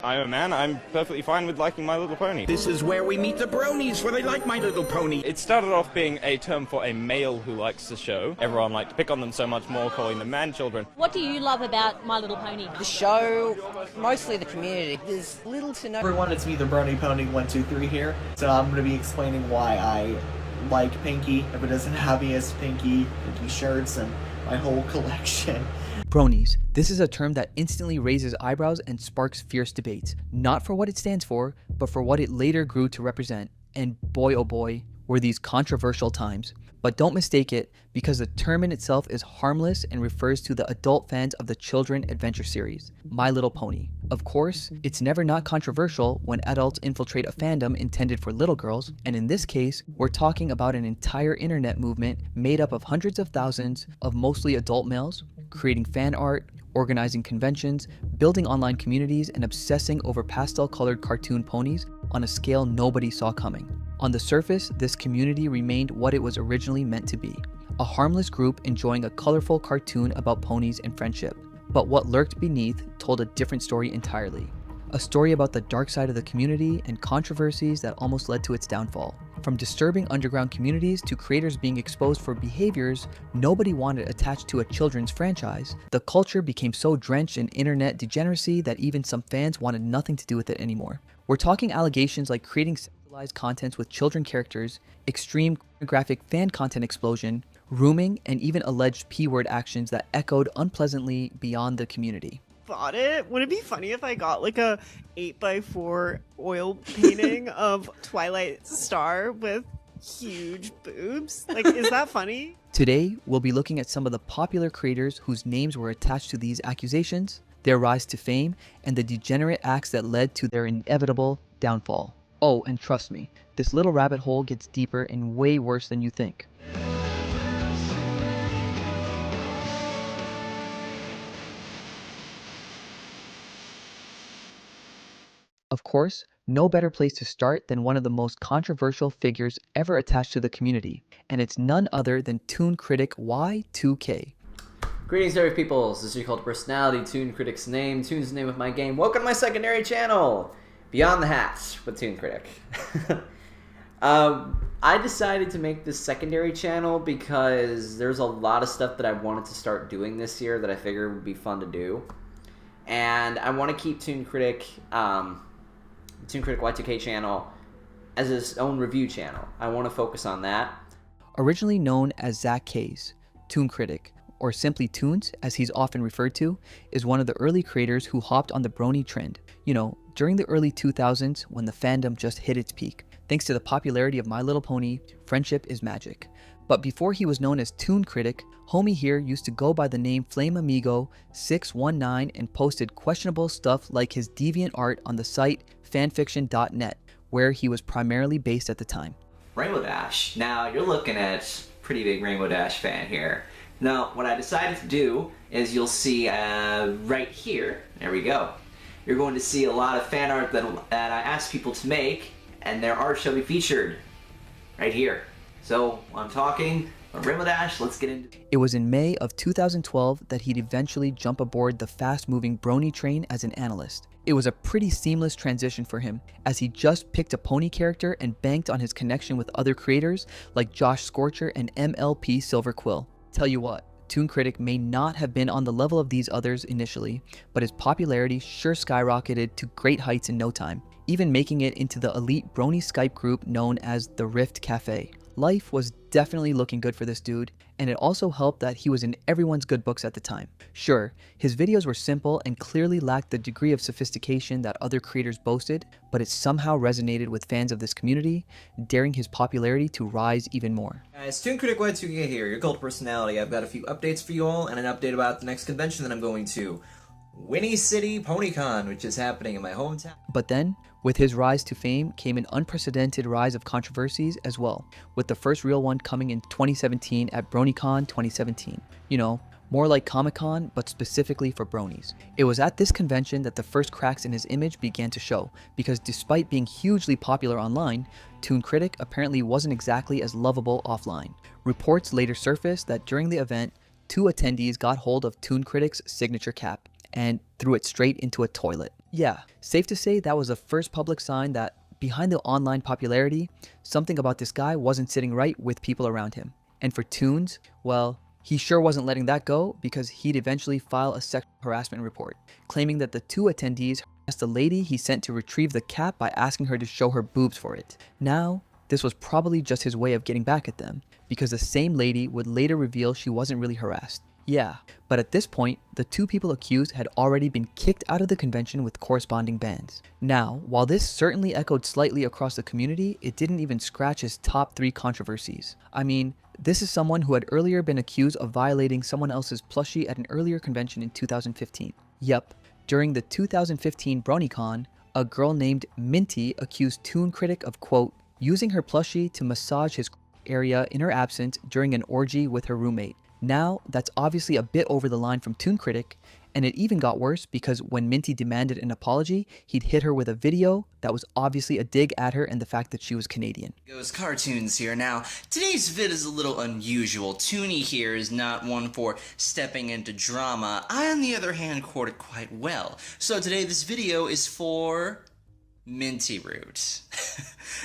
I'm a man, I'm perfectly fine with liking My Little Pony. This is where we meet the bronies, for they like My Little Pony. It started off being a term for a male who likes the show. Everyone liked to pick on them so much more, calling them man-children. What do you love about My Little Pony? The show, mostly the community. There's little to no... Everyone, it's me, the Brony Pony 123 here. So I'm going to be explaining why I like Pinky. If it doesn't have me as Pinky shirts, and my whole collection. Bronies. This is a term that instantly raises eyebrows and sparks fierce debates, not for what it stands for, but for what it later grew to represent. And boy oh boy, were these controversial times. But don't mistake it, because the term in itself is harmless and refers to the adult fans of the children adventure series, My Little Pony. Of course, it's never not controversial when adults infiltrate a fandom intended for little girls, and in this case, we're talking about an entire internet movement made up of hundreds of thousands of mostly adult males, creating fan art, organizing conventions, building online communities, and obsessing over pastel-colored cartoon ponies on a scale nobody saw coming. On the surface, this community remained what it was originally meant to be, a harmless group enjoying a colorful cartoon about ponies and friendship. But what lurked beneath told a different story entirely. A story about the dark side of the community and controversies that almost led to its downfall. From disturbing underground communities to creators being exposed for behaviors nobody wanted attached to a children's franchise, the culture became so drenched in internet degeneracy that even some fans wanted nothing to do with it anymore. We're talking allegations like creating sexualized content with children characters, extreme graphic fan content explosion, rooming, and even alleged P-word actions that echoed unpleasantly beyond the community. Bought it. Would it be funny if I got like a 8x4 oil painting of Twilight Star with huge boobs? Like, is that funny? Today, we'll be looking at some of the popular creators whose names were attached to these accusations, their rise to fame, and the degenerate acts that led to their inevitable downfall. Oh, and trust me, this little rabbit hole gets deeper and way worse than you think. Of course, no better place to start than one of the most controversial figures ever attached to the community, and it's none other than Toon Critic Y2K. Greetings, Derek peoples. This is your cult personality, Toon Critic's name, Toon's the name of my game. Welcome to my secondary channel, Beyond the Hats with Toon Critic. I decided to make this secondary channel because there's a lot of stuff that I wanted to start doing this year that I figured would be fun to do. And I want to keep Toon Critic Y2K channel as its own review channel. I want to focus on that. Originally known as Zach K's, Toon Critic, or simply Toons as he's often referred to, is one of the early creators who hopped on the brony trend. You know, during the early 2000s when the fandom just hit its peak. Thanks to the popularity of My Little Pony, friendship is magic. But before he was known as Toon Critic, homie here used to go by the name FlameAmigo619 and posted questionable stuff like his deviant art on the site fanfiction.net, where he was primarily based at the time. Rainbow Dash. Now you're looking at pretty big Rainbow Dash fan here. Now what I decided to do is you'll see right here, there we go. You're going to see a lot of fan art that I asked people to make, and their art shall be featured right here. So I'm talking Rainbow Dash, let's get into it. It was in May of 2012 that he'd eventually jump aboard the fast-moving brony train as an analyst. It was a pretty seamless transition for him, as he just picked a pony character and banked on his connection with other creators like Josh Scorcher and MLP Silver Quill. Tell you what, Toon Critic may not have been on the level of these others initially, but his popularity sure skyrocketed to great heights in no time, even making it into the elite brony Skype group known as the Rift Cafe. Life was definitely looking good for this dude, and it also helped that he was in everyone's good books at the time. Sure, his videos were simple and clearly lacked the degree of sophistication that other creators boasted, but it somehow resonated with fans of this community, daring his popularity to rise even more. Guys, Toon Critic Y2K here, your cult personality. I've got a few updates for you all, and an update about the next convention that I'm going to. Winnie City PonyCon, which is happening in my hometown. But then, with his rise to fame came an unprecedented rise of controversies as well, with the first real one coming in 2017 at BronyCon 2017. You know, more like Comic-Con, but specifically for bronies. It was at this convention that the first cracks in his image began to show, because despite being hugely popular online, Toon Critic apparently wasn't exactly as lovable offline. Reports later surfaced that during the event, 2 attendees got hold of Toon Critic's signature cap and threw it straight into a toilet. Yeah, safe to say that was the first public sign that behind the online popularity, something about this guy wasn't sitting right with people around him. And for Toons, well, he sure wasn't letting that go because he'd eventually file a sexual harassment report, claiming that the two attendees harassed the lady he sent to retrieve the cat by asking her to show her boobs for it. Now, this was probably just his way of getting back at them, because the same lady would later reveal she wasn't really harassed. Yeah, but at this point, the two people accused had already been kicked out of the convention with corresponding bans. Now, while this certainly echoed slightly across the community, it didn't even scratch his top 3 controversies. I mean, this is someone who had earlier been accused of violating someone else's plushie at an earlier convention in 2015. Yep, during the 2015 BronyCon, a girl named Minty accused Toon Critic of, quote, using her plushie to massage his area in her absence during an orgy with her roommate. Now, that's obviously a bit over the line from Toon Critic, and it even got worse because when Minty demanded an apology, he'd hit her with a video that was obviously a dig at her and the fact that she was Canadian. Goes Cartoons here. Now, today's vid is a little unusual. Toonie here is not one for stepping into drama. I, on the other hand, quote it quite well. So today this video is for Minty Root.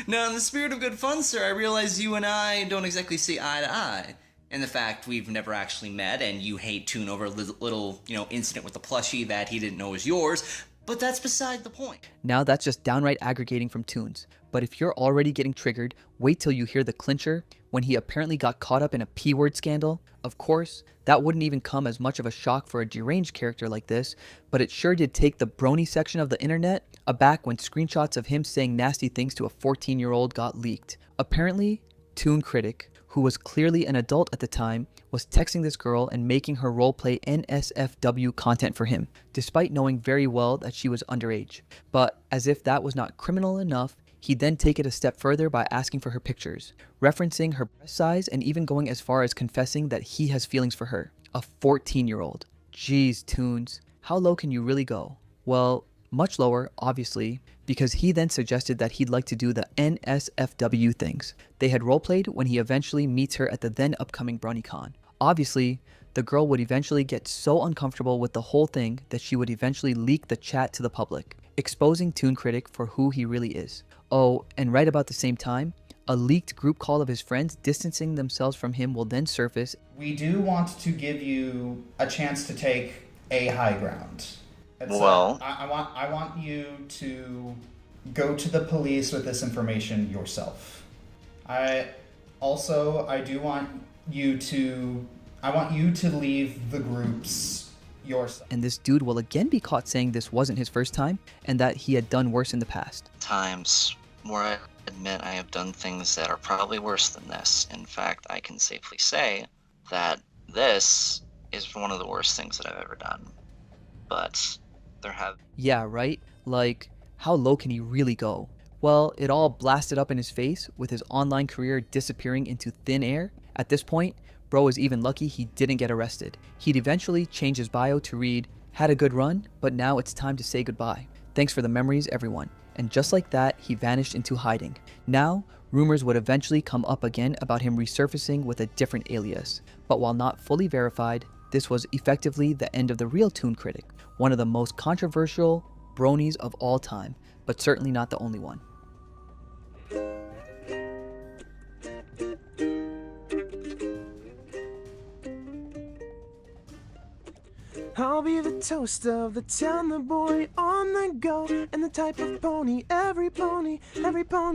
Now, in the spirit of good fun, sir, I realize you and I don't exactly see eye to eye. And the fact we've never actually met, and you hate Toon over a little, incident with the plushie that he didn't know was yours, but that's beside the point. Now that's just downright aggregating from Toons. But if you're already getting triggered, wait till you hear the clincher when he apparently got caught up in a P-word scandal. Of course, that wouldn't even come as much of a shock for a deranged character like this, but it sure did take the brony section of the internet aback when screenshots of him saying nasty things to a 14-year-old got leaked. Apparently, Toon Critic, who was clearly an adult at the time, was texting this girl and making her roleplay NSFW content for him, despite knowing very well that she was underage. But as if that was not criminal enough, he'd then take it a step further by asking for her pictures, referencing her breast size and even going as far as confessing that he has feelings for her, a 14-year-old. Jeez, Toons, how low can you really go? Well, much lower, obviously, because he then suggested that he'd like to do the NSFW things they had roleplayed when he eventually meets her at the then upcoming BronyCon. Obviously, the girl would eventually get so uncomfortable with the whole thing that she would eventually leak the chat to the public, exposing Toon Critic for who he really is. Oh, and right about the same time, a leaked group call of his friends distancing themselves from him will then surface. We do want to give you a chance to take a high ground. I want you to go to the police with this information yourself. I do want you to leave the groups yourself. And this dude will again be caught saying this wasn't his first time and that he had done worse in the past. Times where I admit I have done things that are probably worse than this. In fact, I can safely say that this is one of the worst things that I've ever done. But there have... Yeah, right? Like, how low can he really go? Well, it all blasted up in his face with his online career disappearing into thin air. At this point, bro was even lucky he didn't get arrested. He'd eventually change his bio to read, "Had a good run, but now it's time to say goodbye. Thanks for the memories, everyone." And just like that, he vanished into hiding. Now, rumors would eventually come up again about him resurfacing with a different alias. But while not fully verified, this was effectively the end of the real Toon Critic, one of the most controversial bronies of all time, but certainly not the only one. I'll be the toast of the town, the boy on the go, and the type of pony every pony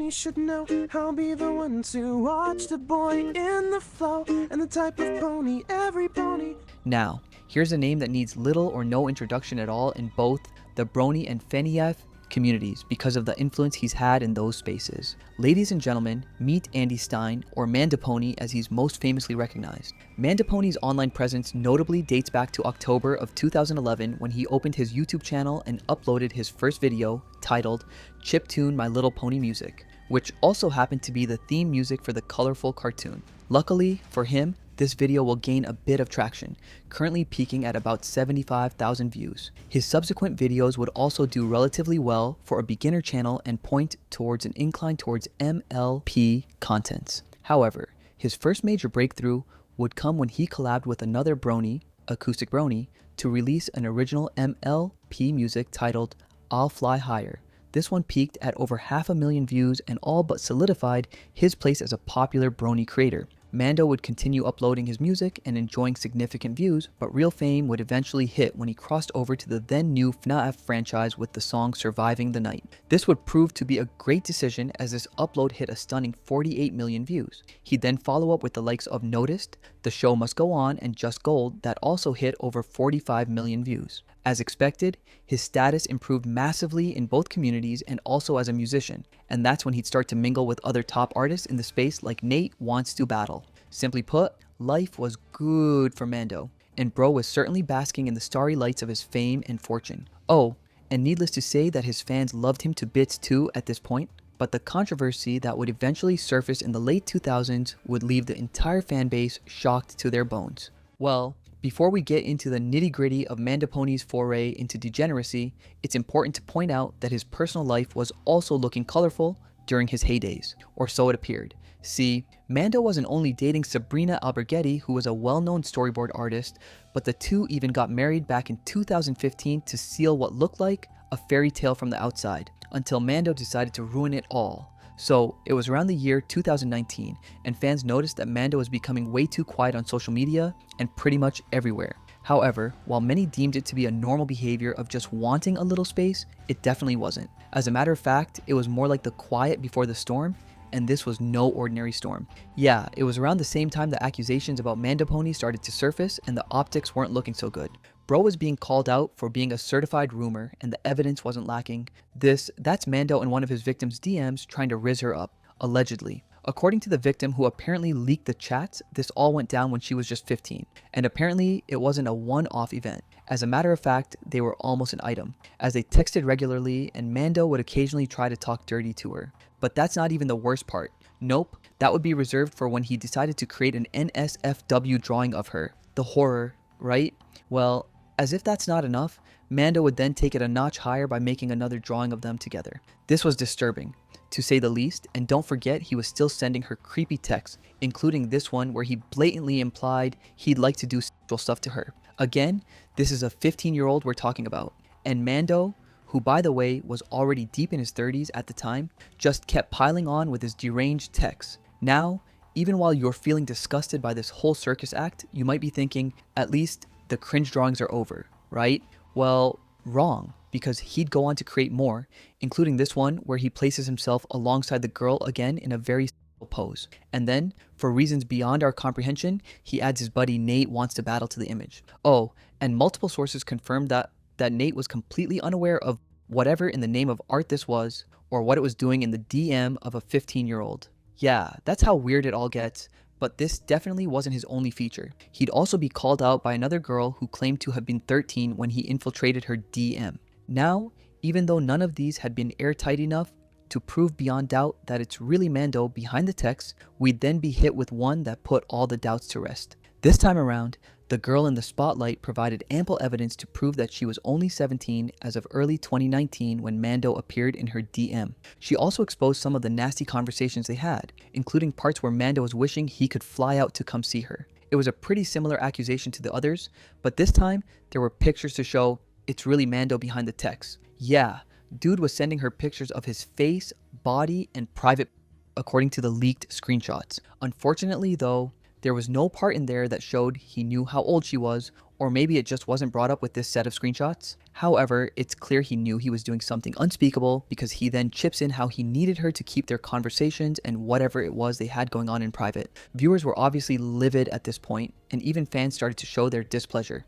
should know. I'll be the one to watch the boy in the flow, and the type of pony every pony. Now, here's a name that needs little or no introduction at all in both the Brony and Faniaf communities because of the influence he's had in those spaces. Ladies and gentlemen, meet Andy Stein, or Mandopony as he's most famously recognized. Mandopony's online presence notably dates back to October of 2011 when he opened his YouTube channel and uploaded his first video titled Chiptune My Little Pony Music, which also happened to be the theme music for the colorful cartoon. Luckily for him, this video will gain a bit of traction, currently peaking at about 75,000 views. His subsequent videos would also do relatively well for a beginner channel and point towards an incline towards MLP contents. However, his first major breakthrough would come when he collabed with another Brony, Acoustic Brony, to release an original MLP music titled I'll Fly Higher. This one peaked at over 500,000 views and all but solidified his place as a popular Brony creator. Mando would continue uploading his music and enjoying significant views, but real fame would eventually hit when he crossed over to the then new FNAF franchise with the song Surviving the Night. This would prove to be a great decision as this upload hit a stunning 48 million views. He'd then follow up with the likes of Noticed, The Show Must Go On, and Just Gold that also hit over 45 million views. As expected, his status improved massively in both communities and also as a musician, and that's when he'd start to mingle with other top artists in the space like Nate Wants to Battle. Simply put, life was good for Mando, and bro was certainly basking in the starry lights of his fame and fortune. Oh, and needless to say that his fans loved him to bits too at this point, but the controversy that would eventually surface in the late 2000s would leave the entire fan base shocked to their bones. Well, before we get into the nitty-gritty of Mandopony's foray into degeneracy, it's important to point out that his personal life was also looking colorful during his heydays, or so it appeared. See, Mando wasn't only dating Sabrina Alberghetti, who was a well-known storyboard artist, but the two even got married back in 2015 to seal what looked like a fairy tale from the outside, until Mando decided to ruin it all. So, it was around the year 2019, and fans noticed that Mando was becoming way too quiet on social media and pretty much everywhere. However, while many deemed it to be a normal behavior of just wanting a little space, it definitely wasn't. As a matter of fact, it was more like the quiet before the storm, and this was no ordinary storm. Yeah, it was around the same time the accusations about Mandopony started to surface and the optics weren't looking so good. Bro was being called out for being a certified rumor and the evidence wasn't lacking. That's Mando and one of his victims' DMs trying to rizz her up, allegedly. According to the victim who apparently leaked the chats, this all went down when she was just 15. And apparently it wasn't a one-off event. As a matter of fact, they were almost an item, as they texted regularly and Mando would occasionally try to talk dirty to her. But that's not even the worst part. Nope, that would be reserved for when he decided to create an NSFW drawing of her. The horror, right? Well, as if that's not enough, Mando would then take it a notch higher by making another drawing of them together. This was disturbing, to say the least, and don't forget he was still sending her creepy texts, including this one where he blatantly implied he'd like to do sexual stuff to her. Again, this is a 15-year-old we're talking about, and Mando, who by the way was already deep in his 30s at the time, just kept piling on with his deranged texts. Now, even while you're feeling disgusted by this whole circus act, you might be thinking, at least the cringe drawings are over, right? Well, wrong, because he'd go on to create more, including this one where he places himself alongside the girl again in a very sexual pose. And then, for reasons beyond our comprehension, he adds his buddy Nate Wants to Battle to the image. Oh, and multiple sources confirmed that Nate was completely unaware of whatever in the name of art this was, or what it was doing in the DM of a 15-year-old. Yeah, that's how weird it all gets. But this definitely wasn't his only feature. He'd also be called out by another girl who claimed to have been 13 when he infiltrated her DM. Now, even though none of these had been airtight enough to prove beyond doubt that it's really Mando behind the text, we'd then be hit with one that put all the doubts to rest. This time around, the girl in the spotlight provided ample evidence to prove that she was only 17 as of early 2019 when Mando appeared in her DM. She also exposed some of the nasty conversations they had, including parts where Mando was wishing he could fly out to come see her. It was a pretty similar accusation to the others, but this time there were pictures to show it's really Mando behind the text. Yeah, dude was sending her pictures of his face, body, and private, according to the leaked screenshots. Unfortunately though, there was no part in there that showed he knew how old she was, or maybe it just wasn't brought up with this set of screenshots. However, it's clear he knew he was doing something unspeakable because he then chips in how he needed her to keep their conversations and whatever it was they had going on in private. Viewers were obviously livid at this point, and even fans started to show their displeasure.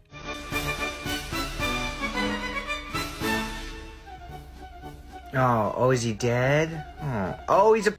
Oh, is he dead? Oh, he's a...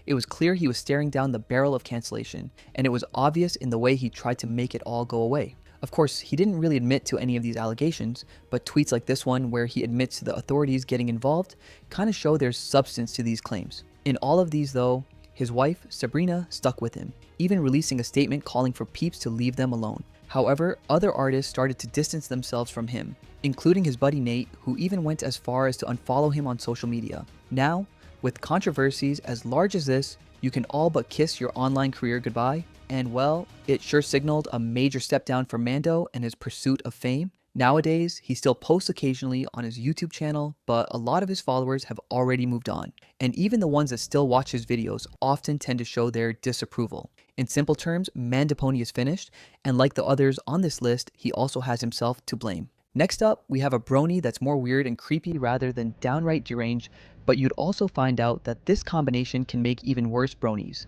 It was clear he was staring down the barrel of cancellation, and it was obvious in the way he tried to make it all go away. Of course, he didn't really admit to any of these allegations, but tweets like this one where he admits to the authorities getting involved kind of show there's substance to these claims. In all of these though, his wife, Sabrina, stuck with him, even releasing a statement calling for peeps to leave them alone. However, other artists started to distance themselves from him, including his buddy Nate, who even went as far as to unfollow him on social media. Now, with controversies as large as this, you can all but kiss your online career goodbye, and well, it sure signaled a major step down for Mando and his pursuit of fame. Nowadays, he still posts occasionally on his YouTube channel, but a lot of his followers have already moved on. And even the ones that still watch his videos often tend to show their disapproval. In simple terms, Mandopony is finished, and like the others on this list, he also has himself to blame. Next up, we have a brony that's more weird and creepy rather than downright deranged, but you'd also find out that this combination can make even worse bronies.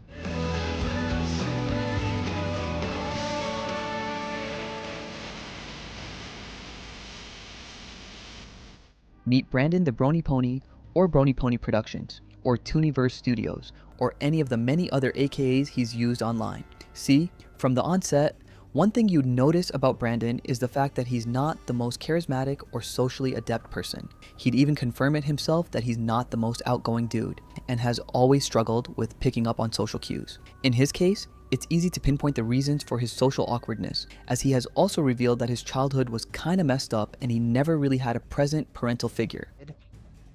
Meet Brandon the Brony Pony, or Brony Pony Productions, or Tooniverse Studios, or any of the many other AKAs he's used online. See, from the onset, one thing you'd notice about Brandon is the fact that he's not the most charismatic or socially adept person. He'd even confirm it himself that he's not the most outgoing dude, and has always struggled with picking up on social cues. In his case, it's easy to pinpoint the reasons for his social awkwardness, as he has also revealed that his childhood was kinda messed up and he never really had a present parental figure.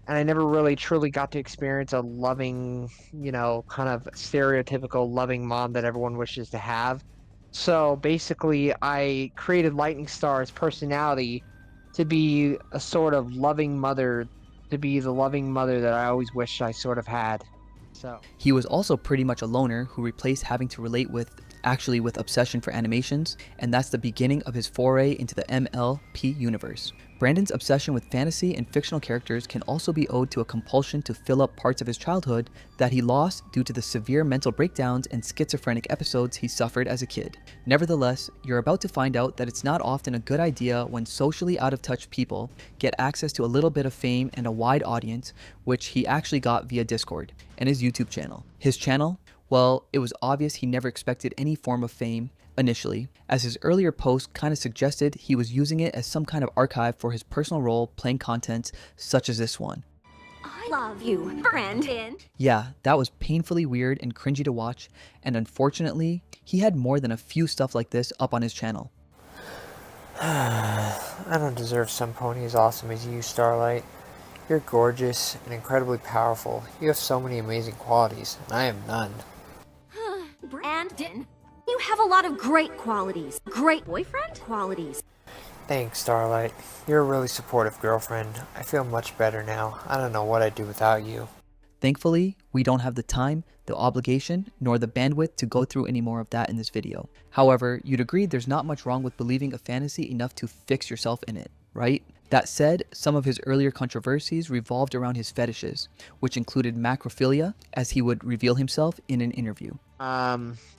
And I never really truly got to experience a loving, kind of stereotypical loving mom that everyone wishes to have. So basically, I created Lightning Star's personality to be a sort of loving mother, to be the loving mother that I always wished I sort of had. So he was also pretty much a loner who replaced having to relate with obsession for animations, and that's the beginning of his foray into the MLP universe. Brandon's obsession with fantasy and fictional characters can also be owed to a compulsion to fill up parts of his childhood that he lost due to the severe mental breakdowns and schizophrenic episodes he suffered as a kid. Nevertheless, you're about to find out that it's not often a good idea when socially out of touch people get access to a little bit of fame and a wide audience, which he actually got via Discord and his YouTube channel. His channel? Well, it was obvious he never expected any form of fame initially, as his earlier post kind of suggested he was using it as some kind of archive for his personal role-playing content such as this one. I love you, Brandon. Yeah, that was painfully weird and cringy to watch, and unfortunately, he had more than a few stuff like this up on his channel. I don't deserve some pony as awesome as you, Starlight. You're gorgeous and incredibly powerful. You have so many amazing qualities, and I have none. Brandon, you have a lot of great qualities. Great boyfriend qualities. Thanks, Starlight. You're a really supportive girlfriend. I feel much better now. I don't know what I'd do without you. Thankfully, we don't have the time, the obligation, nor the bandwidth to go through any more of that in this video. However, you'd agree there's not much wrong with believing a fantasy enough to fix yourself in it, right? That said, some of his earlier controversies revolved around his fetishes, which included macrophilia, as he would reveal himself in an interview.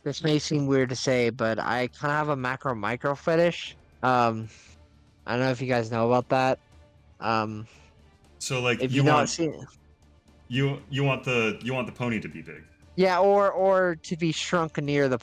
This may seem weird to say, but I kind of have a macro-micro fetish. I don't know if you guys know about that. So like if you want the pony to be big. Yeah, or to be shrunk down near the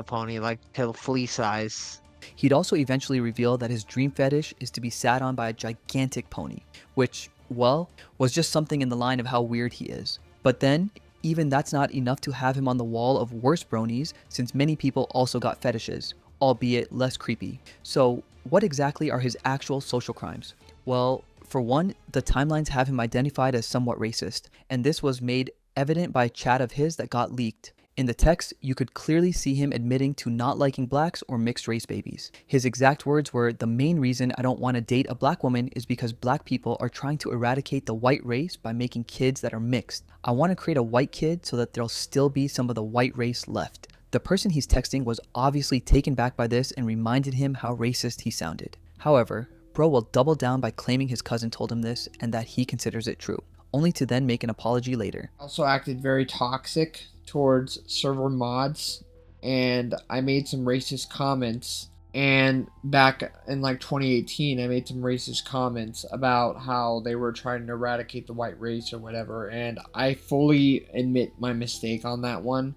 pony, like to flea size. He'd also eventually reveal that his dream fetish is to be sat on by a gigantic pony, which, well, was just something in the line of how weird he is. But then, even that's not enough to have him on the wall of worse bronies, since many people also got fetishes, albeit less creepy. So, what exactly are his actual social crimes? Well, for one, the timelines have him identified as somewhat racist, and this was made evident by a chat of his that got leaked. In the text, you could clearly see him admitting to not liking blacks or mixed race babies. His exact words were, "The main reason I don't want to date a black woman is because black people are trying to eradicate the white race by making kids that are mixed. I want to create a white kid so that there'll still be some of the white race left." The person he's texting was obviously taken back by this and reminded him how racist he sounded. However, bro will double down by claiming his cousin told him this and that he considers it true, only to then make an apology later. Also acted very toxic towards server mods, and I made some racist comments, and back in like 2018 I made some racist comments about how they were trying to eradicate the white race or whatever, and I fully admit my mistake on that one,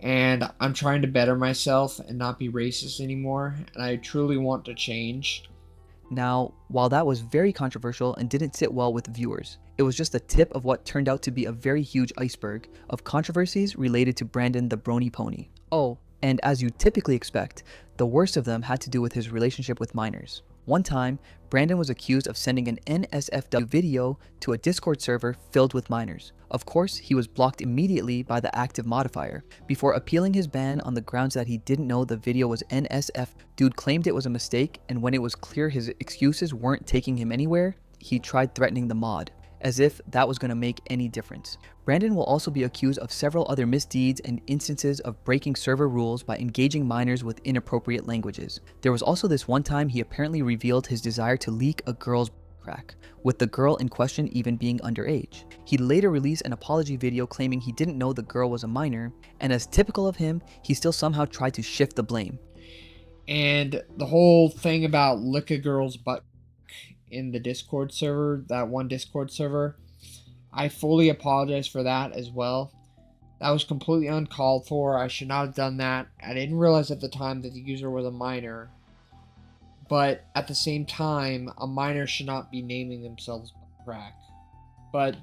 and I'm trying to better myself and not be racist anymore, and I truly want to change. Now, while that was very controversial and didn't sit well with viewers, it was just the tip of what turned out to be a very huge iceberg of controversies related to Brandon the Brony Pony. Oh, and as you typically expect, the worst of them had to do with his relationship with minors. One time, Brandon was accused of sending an NSFW video to a Discord server filled with minors. Of course, he was blocked immediately by the active modifier. Before appealing his ban on the grounds that he didn't know the video was NSF, dude claimed it was a mistake, and when it was clear his excuses weren't taking him anywhere, he tried threatening the mod, as if that was going to make any difference. Brandon will also be accused of several other misdeeds and instances of breaking server rules by engaging minors with inappropriate languages. There was also this one time he apparently revealed his desire to leak a girl's crack, with the girl in question even being underage. He later released an apology video claiming he didn't know the girl was a minor, and as typical of him, he still somehow tried to shift the blame. And the whole thing about lick a girl's butt in the Discord server, that one Discord server, I fully apologize for that as well. That was completely uncalled for. I should not have done that. I didn't realize at the time that the user was a minor. But at the same time, a minor should not be naming themselves crack. But,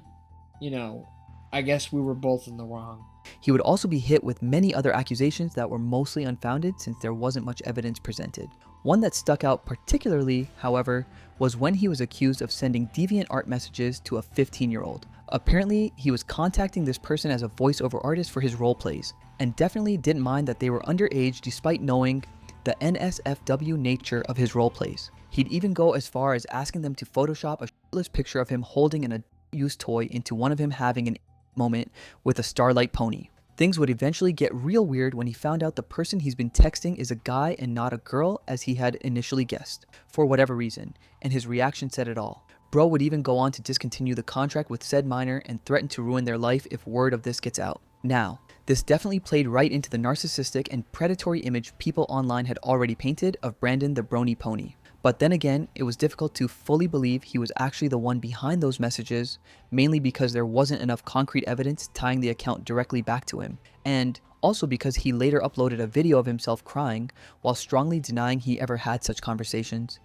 you know, I guess we were both in the wrong. He would also be hit with many other accusations that were mostly unfounded since there wasn't much evidence presented. One that stuck out particularly, however, was when he was accused of sending deviant art messages to a 15-year-old. Apparently, he was contacting this person as a voiceover artist for his roleplays, and definitely didn't mind that they were underage despite knowing the NSFW nature of his roleplays. He'd even go as far as asking them to Photoshop a shirtless picture of him holding an adult-used toy into one of him having an moment with a starlight pony. Things would eventually get real weird when he found out the person he's been texting is a guy and not a girl as he had initially guessed, for whatever reason, and his reaction said it all. Bro would even go on to discontinue the contract with said minor and threaten to ruin their life if word of this gets out. Now, this definitely played right into the narcissistic and predatory image people online had already painted of Brandon the Brony Pony. But then again, it was difficult to fully believe he was actually the one behind those messages, mainly because there wasn't enough concrete evidence tying the account directly back to him, and also because he later uploaded a video of himself crying while strongly denying he ever had such conversations.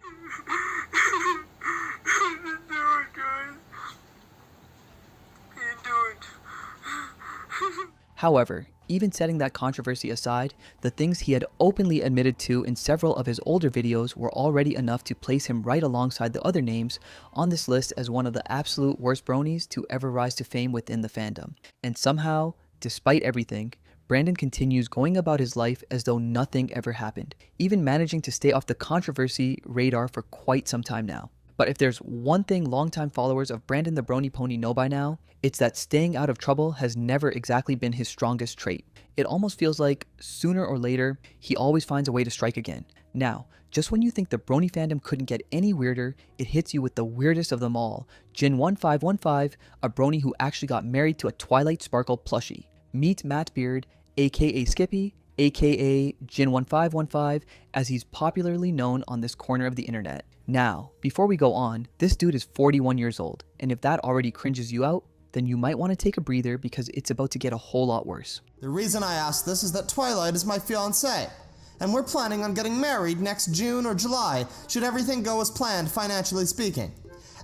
However, even setting that controversy aside, the things he had openly admitted to in several of his older videos were already enough to place him right alongside the other names on this list as one of the absolute worst bronies to ever rise to fame within the fandom. And somehow, despite everything, Brandon continues going about his life as though nothing ever happened, even managing to stay off the controversy radar for quite some time now. But if there's one thing longtime followers of Brandon the Brony Pony know by now, it's that staying out of trouble has never exactly been his strongest trait. It almost feels like, sooner or later, he always finds a way to strike again. Now, just when you think the Brony fandom couldn't get any weirder, it hits you with the weirdest of them all, Jin1515, a Brony who actually got married to a Twilight Sparkle plushie. Meet Matt Beard, aka Skippy, aka Jin1515, as he's popularly known on this corner of the internet. Now, before we go on, this dude is 41 years old, and if that already cringes you out, then you might want to take a breather because it's about to get a whole lot worse. The reason I asked this is that Twilight is my fiancée, and we're planning on getting married next June or July, should everything go as planned financially speaking.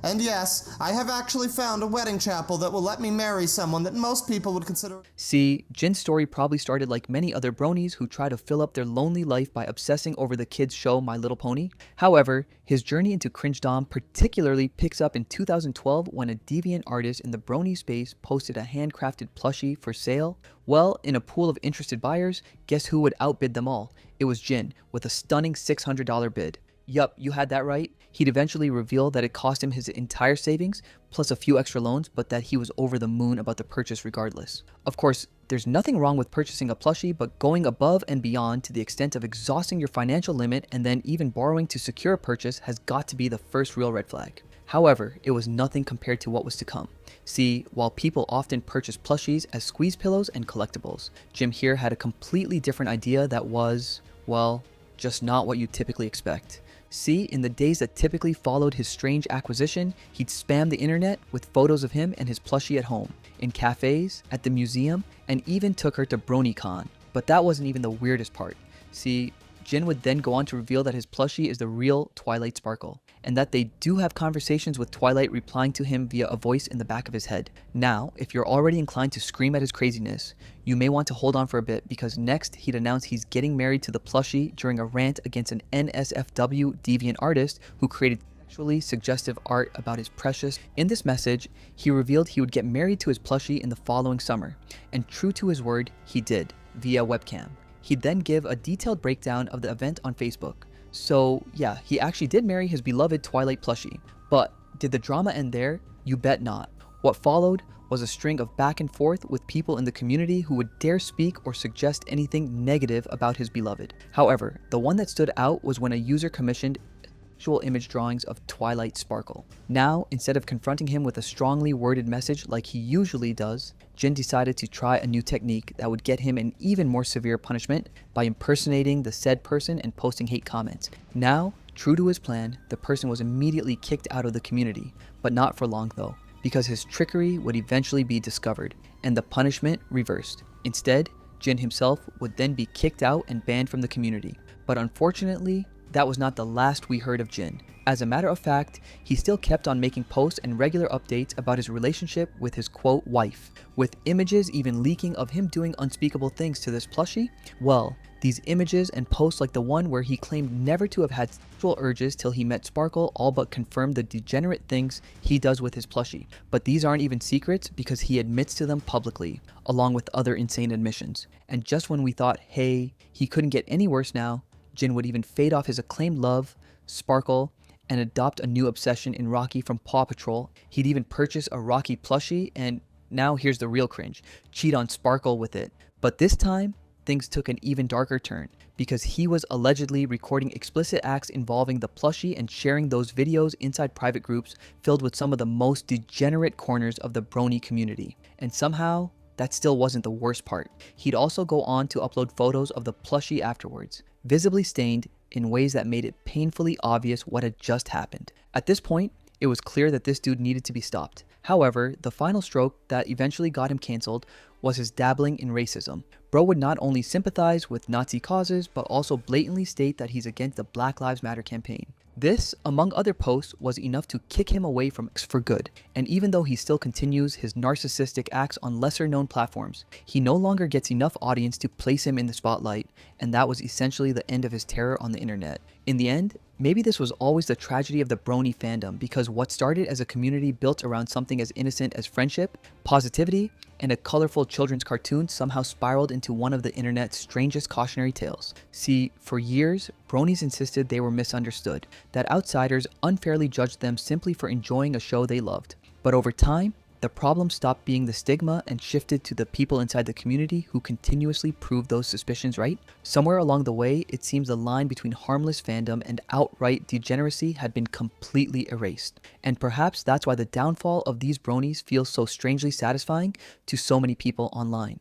And yes, I have actually found a wedding chapel that will let me marry someone that most people would consider. See, Jin's story probably started like many other bronies who try to fill up their lonely life by obsessing over the kids' show My Little Pony. However, his journey into cringedom particularly picks up in 2012 when a deviant artist in the brony space posted a handcrafted plushie for sale. Well, in a pool of interested buyers, guess who would outbid them all? It was Jin, with a stunning $600 bid. Yup, you had that right. He'd eventually reveal that it cost him his entire savings, plus a few extra loans, but that he was over the moon about the purchase regardless. Of course, there's nothing wrong with purchasing a plushie, but going above and beyond to the extent of exhausting your financial limit and then even borrowing to secure a purchase has got to be the first real red flag. However, it was nothing compared to what was to come. See, while people often purchase plushies as squeeze pillows and collectibles, Jim here had a completely different idea that was, well, just not what you typically expect. See, in the days that typically followed his strange acquisition, he'd spam the internet with photos of him and his plushie at home, in cafes, at the museum, and even took her to BronyCon. But that wasn't even the weirdest part. See, Jin would then go on to reveal that his plushie is the real Twilight Sparkle, and that they do have conversations with Twilight replying to him via a voice in the back of his head. Now, if you're already inclined to scream at his craziness, you may want to hold on for a bit, because next he'd announce he's getting married to the plushie during a rant against an NSFW deviant artist who created sexually suggestive art about his precious. In this message, he revealed he would get married to his plushie in the following summer, and true to his word, he did, via webcam. He'd then give a detailed breakdown of the event on Facebook. So yeah, he actually did marry his beloved Twilight plushie. But did the drama end there? You bet not. What followed was a string of back and forth with people in the community who would dare speak or suggest anything negative about his beloved. However, the one that stood out was when a user commissioned actual image drawings of Twilight Sparkle. Now, instead of confronting him with a strongly worded message like he usually does, Jin decided to try a new technique that would get him an even more severe punishment by impersonating the said person and posting hate comments. Now, true to his plan, the person was immediately kicked out of the community, but not for long though, because his trickery would eventually be discovered, and the punishment reversed. Instead, Jin himself would then be kicked out and banned from the community. But unfortunately, that was not the last we heard of Jin. As a matter of fact, he still kept on making posts and regular updates about his relationship with his quote wife, with images even leaking of him doing unspeakable things to this plushie. Well, these images and posts like the one where he claimed never to have had sexual urges till he met Sparkle all but confirmed the degenerate things he does with his plushie. But these aren't even secrets because he admits to them publicly, along with other insane admissions. And just when we thought, hey, he couldn't get any worse now, Jin would even fade off his acclaimed love, Sparkle, and adopt a new obsession in Rocky from Paw Patrol. He'd even purchase a Rocky plushie, and now here's the real cringe, cheat on Sparkle with it. But this time, things took an even darker turn, because he was allegedly recording explicit acts involving the plushie and sharing those videos inside private groups filled with some of the most degenerate corners of the Brony community. And somehow, that still wasn't the worst part. He'd also go on to upload photos of the plushie afterwards, visibly stained in ways that made it painfully obvious what had just happened. At this point, it was clear that this dude needed to be stopped. However, the final stroke that eventually got him cancelled was his dabbling in racism. Bro would not only sympathize with Nazi causes, but also blatantly state that he's against the Black Lives Matter campaign. This, among other posts, was enough to kick him away from X for good, and even though he still continues his narcissistic acts on lesser known platforms, he no longer gets enough audience to place him in the spotlight, and that was essentially the end of his terror on the internet. In the end, maybe this was always the tragedy of the Brony fandom, because what started as a community built around something as innocent as friendship, positivity, and a colorful children's cartoon somehow spiraled into one of the internet's strangest cautionary tales. See, for years, Bronies insisted they were misunderstood, that outsiders unfairly judged them simply for enjoying a show they loved. But over time, the problem stopped being the stigma and shifted to the people inside the community who continuously proved those suspicions right. Somewhere along the way, it seems the line between harmless fandom and outright degeneracy had been completely erased. And perhaps that's why the downfall of these Bronies feels so strangely satisfying to so many people online.